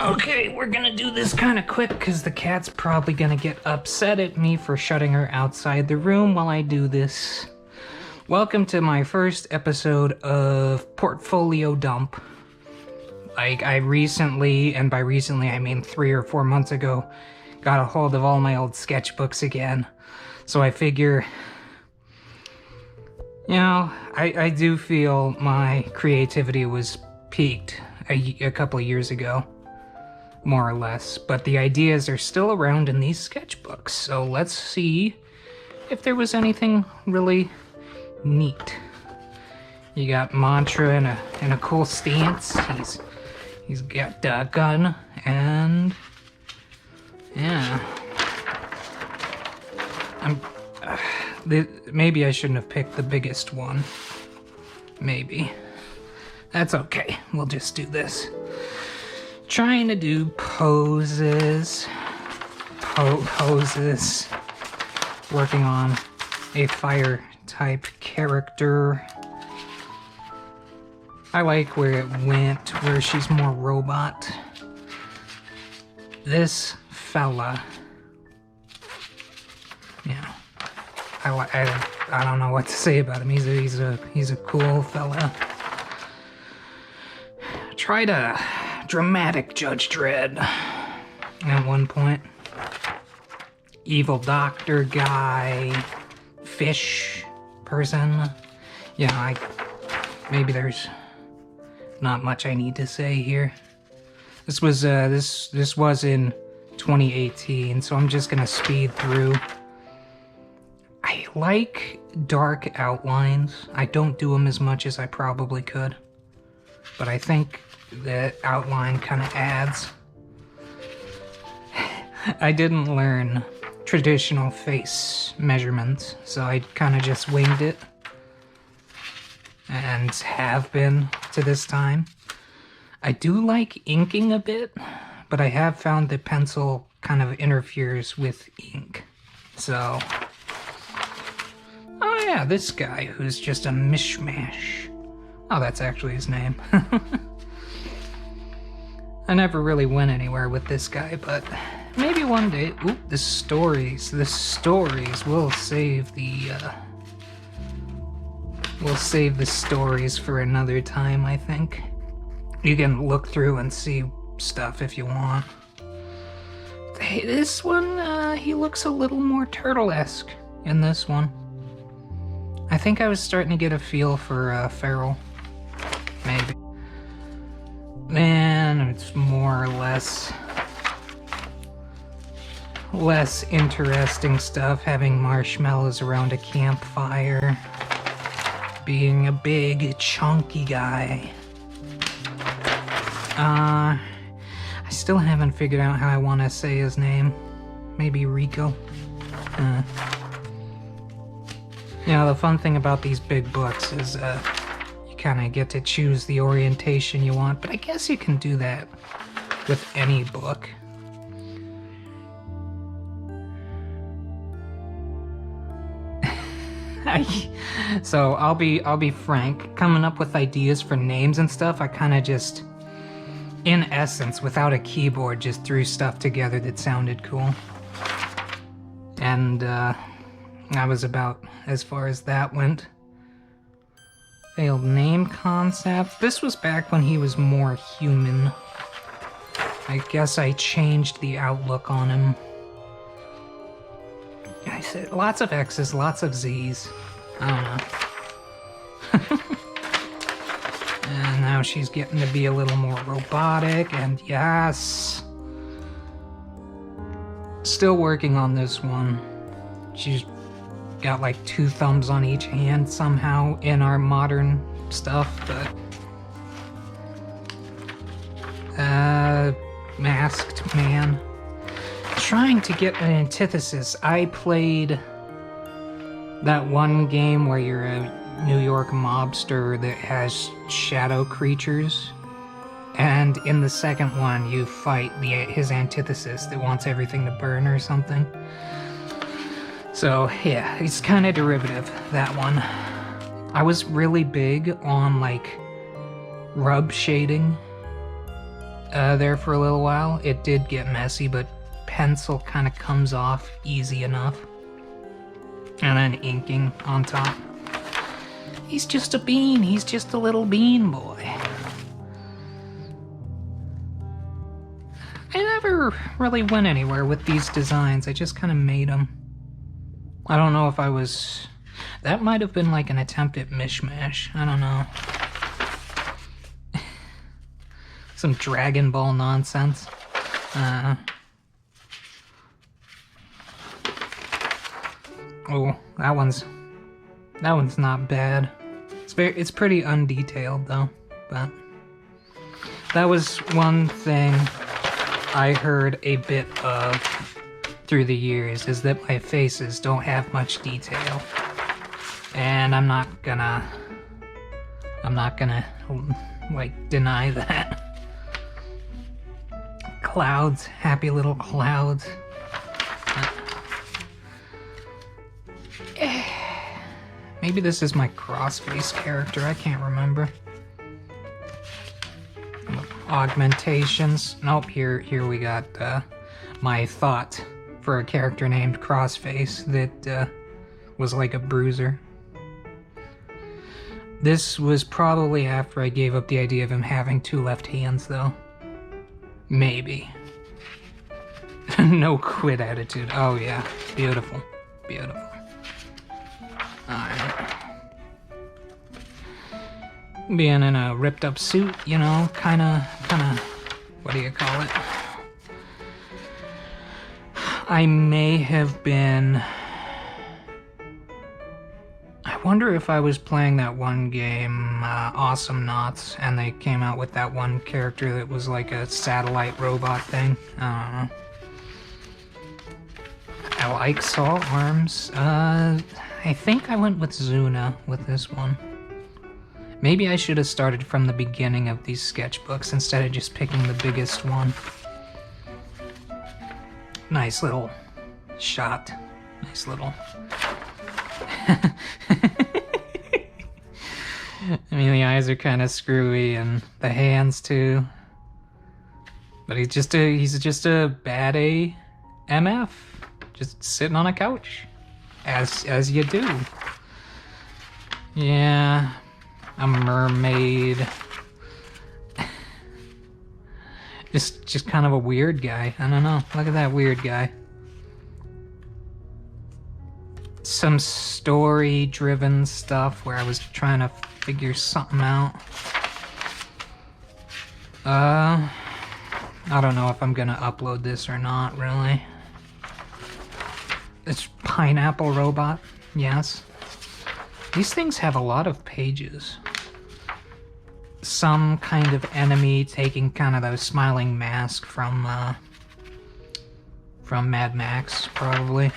Okay, we're gonna do this kind of quick because the cat's probably gonna get upset at me for shutting her outside the room while I do this. Welcome to my first episode of Portfolio Dump. I recently, and by recently I mean 3 or 4 months ago, got a hold of all my old sketchbooks again. So I figure, you know, I do feel my creativity was peaked a couple of years ago. More or less, but the ideas are still around in these sketchbooks, so let's see if there was anything really neat. You got Mantra in a cool stance. He's got a gun, and yeah. Maybe I shouldn't have picked the biggest one. Maybe. That's okay. We'll just do this. Trying to do poses, working on a fire type character. I like where it went, where she's more robot. This fella, yeah, I don't know what to say about him. He's a cool fella. Try to dramatic Judge Dredd at one point. Evil doctor guy, fish person. Yeah, maybe there's not much I need to say here. This was this was in 2018, so I'm just gonna speed through. I like dark outlines. I don't do them as much as I probably could, but I think the outline kind of adds. I didn't learn traditional face measurements, so I kind of just winged it, and have been to this time. I do like inking a bit, but I have found that pencil kind of interferes with ink. So, oh yeah, this guy who's just a mishmash. Oh, that's actually his name. I never really went anywhere with this guy, but maybe one day. Ooh, the stories will save the stories for another time, I think. You can look through and see stuff if you want. Hey, this one, he looks a little more turtle-esque in this one. I think I was starting to get a feel for Feral, maybe. Man, it's more or less interesting stuff, having marshmallows around a campfire, being a big chunky guy. I still haven't figured out how I want to say his name. Maybe Rico. Yeah, the fun thing about these big books is kind of get to choose the orientation you want, but I guess you can do that with any book. So I'll be frank, coming up with ideas for names and stuff, I kind of just, in essence, without a keyboard, just threw stuff together that sounded cool. And that was about as far as that went. Failed name concept. This was back when he was more human. I guess I changed the outlook on him. I said lots of X's, lots of Z's. I don't know. And now she's getting to be a little more robotic, and yes. Still working on this one. She's got like 2 thumbs on each hand somehow in our modern stuff, but masked man. Trying to get an antithesis. I played that one game where you're a New York mobster that has shadow creatures, and in the second one you fight his antithesis that wants everything to burn or something. So yeah, it's kind of derivative, that one. I was really big on like rub shading there for a little while. It did get messy, but pencil kind of comes off easy enough. And then inking on top. He's just a bean. He's just a little bean boy. I never really went anywhere with these designs. I just kind of made them. I don't know if I was... That might have been like an attempt at mishmash. I don't know. Some Dragon Ball nonsense. Oh, that one's not bad. It's pretty undetailed though, but that was one thing I heard a bit of through the years, is that my faces don't have much detail. And I'm not gonna like deny that. Clouds, happy little clouds. Maybe this is my crossface character, I can't remember. Augmentations. Nope, here we got my thought for a character named Crossface that was like a bruiser. This was probably after I gave up the idea of him having 2 left hands, though. Maybe. No quit attitude. Oh yeah, beautiful, beautiful. Alright. Being in a ripped up suit, you know, kinda, what do you call it? I may have been... I wonder if I was playing that one game, Awesome Knots, and they came out with that one character that was like a satellite robot thing. I don't know. I like Saw Arms. I think I went with Zuna with this one. Maybe I should have started from the beginning of these sketchbooks instead of just picking the biggest one. Nice little shot. Nice little... I mean, the eyes are kind of screwy, and the hands too. But he's just a bad AMF, just sitting on a couch, as you do. Yeah, a mermaid. just kind of a weird guy. I don't know. Look at that weird guy. Some story-driven stuff where I was trying to figure something out. I don't know if I'm gonna upload this or not, really. It's Pineapple Robot, yes. These things have a lot of pages. Some kind of enemy taking kind of the smiling mask from Mad Max, probably.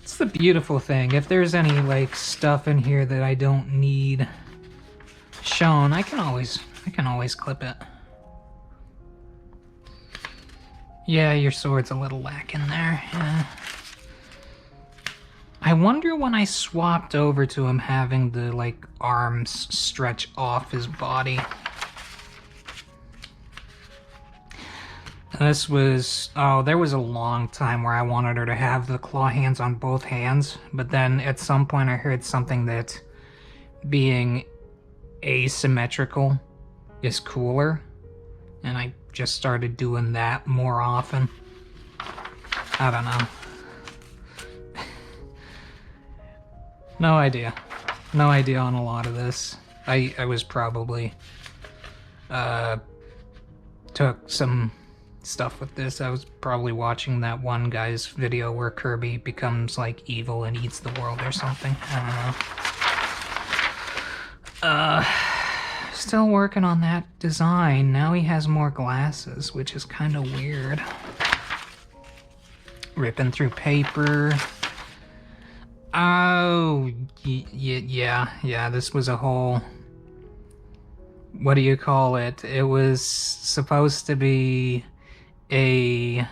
It's the beautiful thing. If there's any like stuff in here that I don't need shown, I can always clip it. Yeah, your sword's a little lacking there. Yeah. I wonder when I swapped over to him having the like arms stretch off his body. This was, oh, there was a long time where I wanted her to have the claw hands on both hands, but then at some point I heard something that being asymmetrical is cooler, and I just started doing that more often. I don't know. No idea. No idea on a lot of this. I was probably, took some stuff with this. I was probably watching that one guy's video where Kirby becomes like evil and eats the world or something. I don't know. Still working on that design. Now he has more glasses, which is kind of weird. Ripping through paper. Oh, yeah, this was a whole... What do you call it? It was supposed to be a...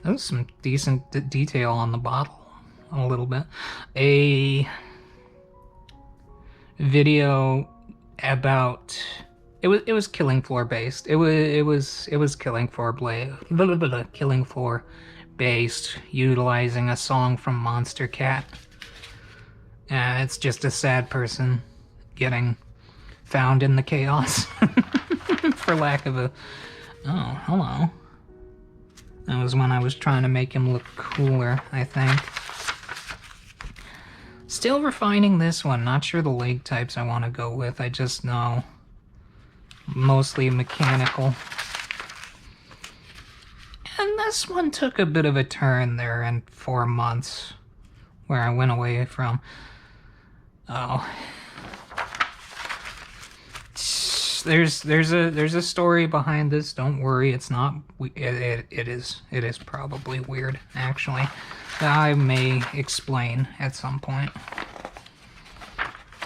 That was some decent detail on the bottle. A little bit. video about it was Killing Floor based. It was Killing Floor Killing Floor based, utilizing a song from Monster Cat. It's just a sad person getting found in the chaos, for lack of a... Oh, hello. That was when I was trying to make him look cooler, I think. Still refining this one. Not sure the leg types I want to go with. I just know mostly mechanical. And this one took a bit of a turn there in 4 months, where I went away from... Oh. There's a story behind this. Don't worry, it's not... It is probably weird, actually. I may explain at some point.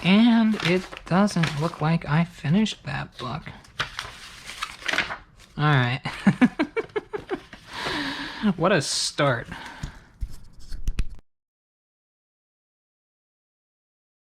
And it doesn't look like I finished that book. Alright. What a start.